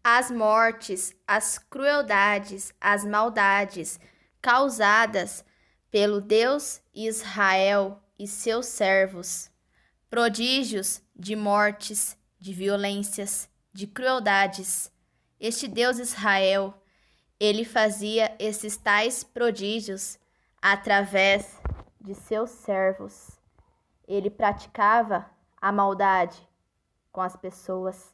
As mortes, as crueldades, as maldades causadas pelo Deus Israel e seus servos, prodígios de mortes, de violências, de crueldades. Este Deus Israel, ele fazia esses tais prodígios através de seus servos. Ele praticava a maldade com as pessoas.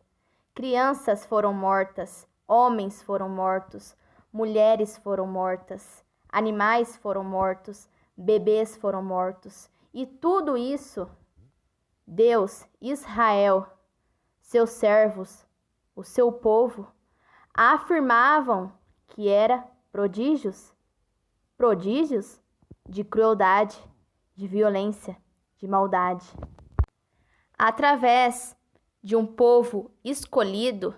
Crianças foram mortas, homens foram mortos, mulheres foram mortas, animais foram mortos, bebês foram mortos. E tudo isso, Deus, Israel, seus servos, o seu povo, afirmavam que era prodígios de crueldade, de violência, de maldade. Através de um povo escolhido,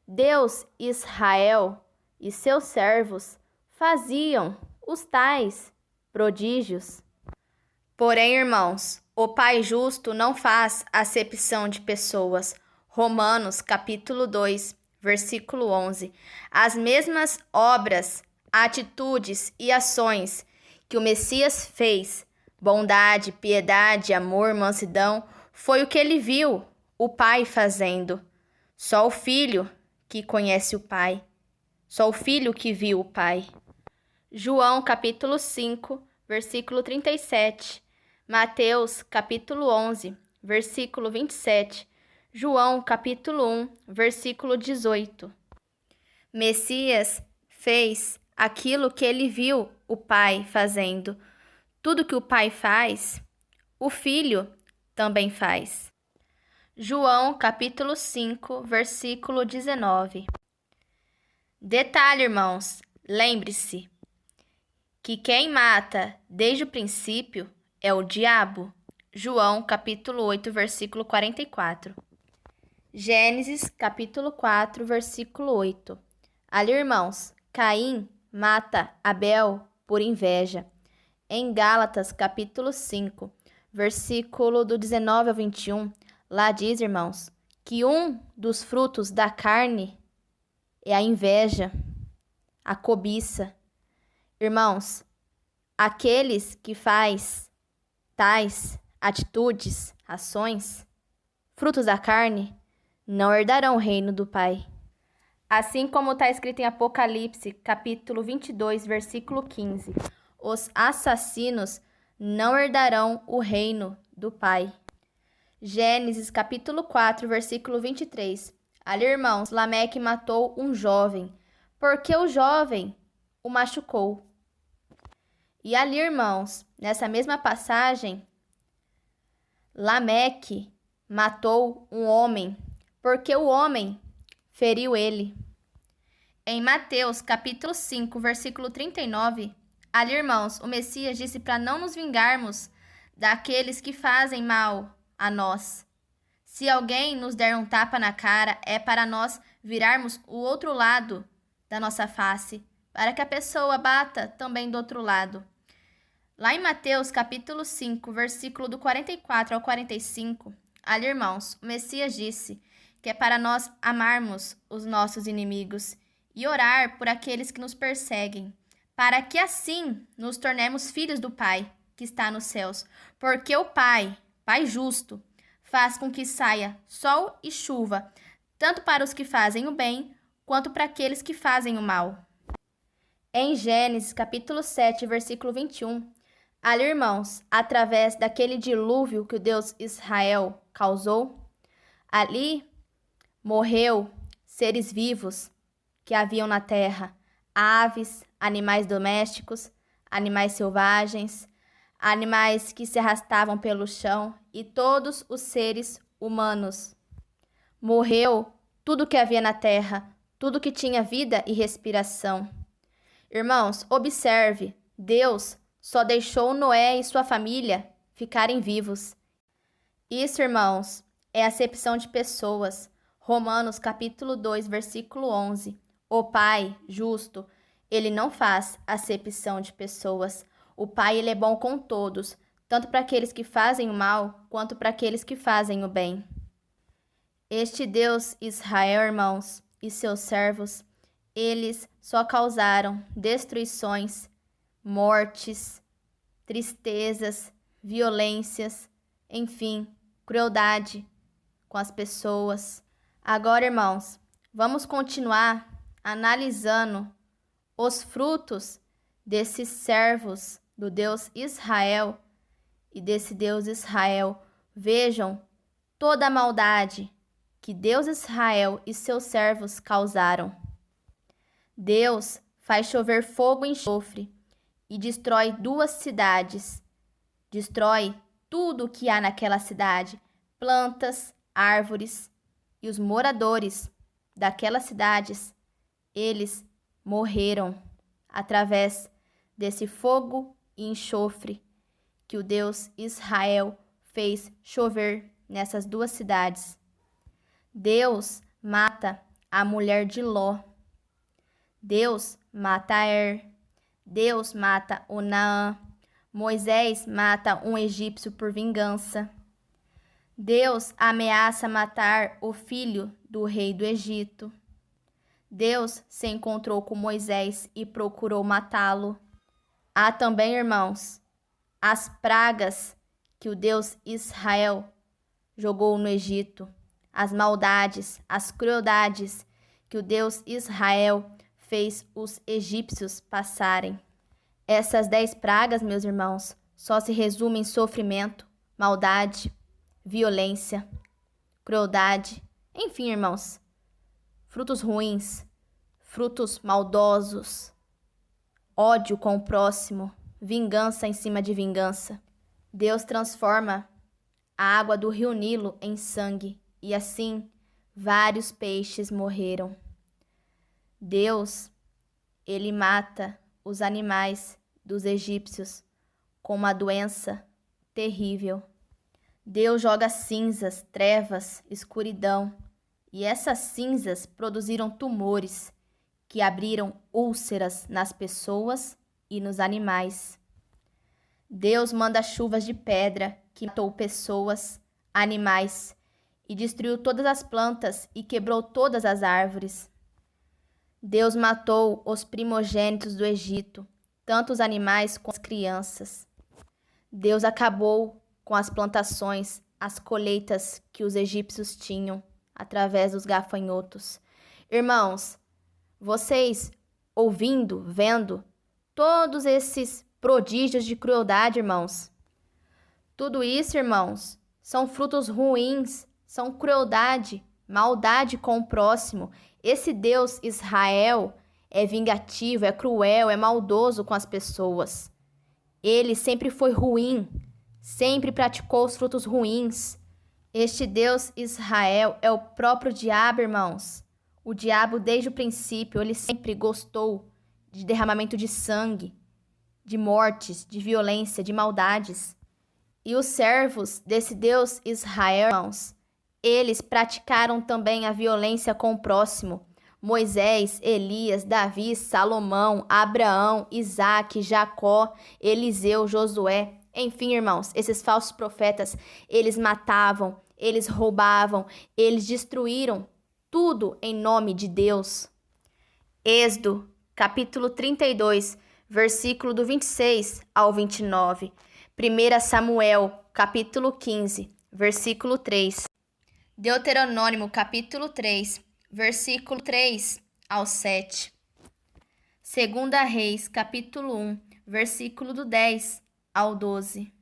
Deus, Israel e seus servos faziam os tais prodígios. Porém, irmãos, o Pai justo não faz acepção de pessoas. Romanos, capítulo 2, versículo 11. As mesmas obras, atitudes e ações que o Messias fez, bondade, piedade, amor, mansidão, foi o que ele viu o Pai fazendo. Só o Filho que conhece o Pai. Só o Filho que viu o Pai. João, capítulo 5, versículo 37. Mateus, capítulo 11, versículo 27. João, capítulo 1, versículo 18. Messias fez aquilo que ele viu o Pai fazendo. Tudo que o Pai faz, o Filho também faz. João, capítulo 5, versículo 19. Detalhe, irmãos, lembre-se que quem mata desde o princípio é o diabo. João, capítulo 8, versículo 44. Gênesis, capítulo 4, versículo 8. Ali, irmãos, Caim mata Abel por inveja. Em Gálatas, capítulo 5, versículo do 19 ao 21, lá diz, irmãos, que um dos frutos da carne é a inveja, a cobiça. Irmãos, aqueles que faz tais atitudes, ações, frutos da carne, não herdarão o reino do Pai. Assim como está escrito em Apocalipse, capítulo 22, versículo 15, os assassinos não herdarão o reino do Pai. Gênesis, capítulo 4, versículo 23. Ali, irmãos, Lameque matou um jovem, porque o jovem o machucou. E ali, irmãos, nessa mesma passagem, Lameque matou um homem, porque o homem feriu ele. Em Mateus, capítulo 5, versículo 39, ali, irmãos, o Messias disse para não nos vingarmos daqueles que fazem mal a nós. Se alguém nos der um tapa na cara, é para nós virarmos o outro lado da nossa face, para que a pessoa bata também do outro lado. Lá em Mateus, capítulo 5, versículo do 44 ao 45, ali, irmãos, o Messias disse que é para nós amarmos os nossos inimigos e orar por aqueles que nos perseguem, para que assim nos tornemos filhos do Pai que está nos céus, porque o Pai justo, faz com que saia sol e chuva, tanto para os que fazem o bem, quanto para aqueles que fazem o mal. Em Gênesis, capítulo 7, versículo 21, ali, irmãos, através daquele dilúvio que o Deus Israel causou, ali morreu seres vivos que haviam na terra, aves, animais domésticos, animais selvagens, animais que se arrastavam pelo chão e todos os seres humanos. Morreu tudo que havia na terra, tudo que tinha vida e respiração. Irmãos, observe, Deus só deixou Noé e sua família ficarem vivos. Isso, irmãos, é acepção de pessoas. Romanos, capítulo 2, versículo 11. O Pai justo, ele não faz acepção de pessoas. O Pai, ele é bom com todos, tanto para aqueles que fazem o mal, quanto para aqueles que fazem o bem. Este Deus, Israel, irmãos, e seus servos, eles só causaram destruições, mortes, tristezas, violências, enfim, crueldade com as pessoas. Agora, irmãos, vamos continuar analisando os frutos desses servos do Deus Israel e desse Deus Israel. Vejam toda a maldade que Deus Israel e seus servos causaram. Deus faz chover fogo e enxofre e destrói 2 cidades. Destrói tudo o que há naquela cidade, plantas, árvores, e os moradores daquelas cidades, eles morreram através desse fogo e enxofre que o Deus Israel fez chover nessas 2 cidades. Deus mata a mulher de Ló. Deus mata Er. Deus mata Onaã. Moisés mata um egípcio por vingança. Deus ameaça matar o filho do rei do Egito. Deus se encontrou com Moisés e procurou matá-lo. Há também, irmãos, as pragas que o Deus Israel jogou no Egito, as maldades, as crueldades que o Deus Israel fez os egípcios passarem. Essas 10 pragas, meus irmãos, só se resumem em sofrimento, maldade, violência, crueldade, enfim, irmãos, frutos ruins, frutos maldosos, ódio com o próximo, vingança em cima de vingança. Deus transforma a água do rio Nilo em sangue e assim vários peixes morreram. Deus, ele mata os animais dos egípcios com uma doença terrível. Deus joga cinzas, trevas, escuridão, e essas cinzas produziram tumores que abriram úlceras nas pessoas e nos animais. Deus manda chuvas de pedra que matou pessoas, animais, e destruiu todas as plantas e quebrou todas as árvores. Deus matou os primogênitos do Egito, tanto os animais como as crianças. Deus acabou com as plantações, as colheitas que os egípcios tinham através dos gafanhotos. Irmãos, vocês ouvindo, vendo todos esses prodígios de crueldade, irmãos, tudo isso, irmãos, são frutos ruins, são crueldade, maldade com o próximo. Esse Deus Israel é vingativo, é cruel, é maldoso com as pessoas. Ele sempre foi ruim, sempre praticou os frutos ruins. Este Deus Israel é o próprio diabo, irmãos. O diabo, desde o princípio, ele sempre gostou de derramamento de sangue, de mortes, de violência, de maldades. E os servos desse Deus Israel, irmãos, eles praticaram também a violência com o próximo. Moisés, Elias, Davi, Salomão, Abraão, Isaque, Jacó, Eliseu, Josué. Enfim, irmãos, esses falsos profetas, eles matavam, eles roubavam, eles destruíram tudo em nome de Deus. Êxodo, capítulo 32, versículo do 26 ao 29. 1 Samuel, capítulo 15, versículo 3. Deuteronômio, capítulo 3, versículo 3 ao 7. 2 Reis, capítulo 1, versículo do 10 ao 12.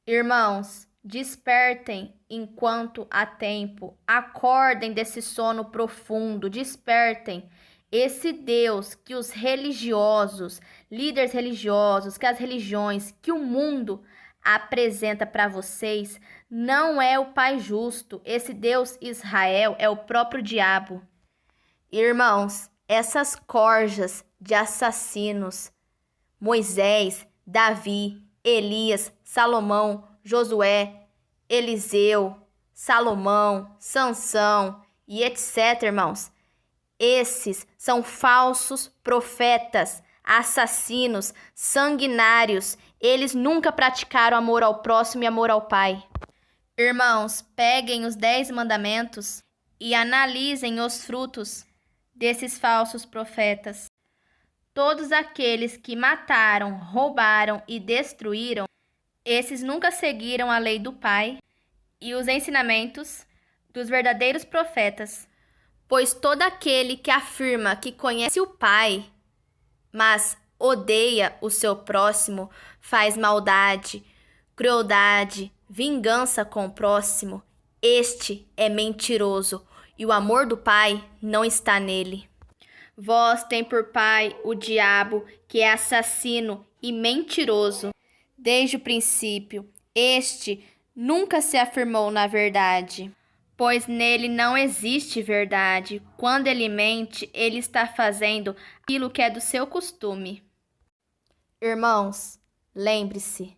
Irmãos, despertem enquanto há tempo, acordem desse sono profundo, despertem. Esse Deus que os religiosos, líderes religiosos, que as religiões, que o mundo apresenta para vocês, não é o Pai justo. Esse Deus Israel é o próprio diabo. Irmãos, essas corjas de assassinos, Moisés, Davi, Elias, Salomão, Josué, Eliseu, Salomão, Sansão e etc, irmãos, esses são falsos profetas, assassinos, sanguinários. Eles nunca praticaram amor ao próximo e amor ao Pai. Irmãos, peguem os 10 mandamentos e analisem os frutos desses falsos profetas. Todos aqueles que mataram, roubaram e destruíram, esses nunca seguiram a lei do Pai e os ensinamentos dos verdadeiros profetas. Pois todo aquele que afirma que conhece o Pai, mas odeia o seu próximo, faz maldade, crueldade, vingança com o próximo, este é mentiroso e o amor do Pai não está nele. Vós tem por pai o diabo, que é assassino e mentiroso. Desde o princípio, este nunca se afirmou na verdade, pois nele não existe verdade. Quando ele mente, ele está fazendo aquilo que é do seu costume. Irmãos, lembre-se,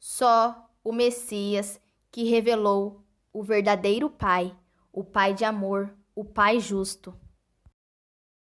só o Messias que revelou o verdadeiro Pai, o Pai de amor, o Pai justo.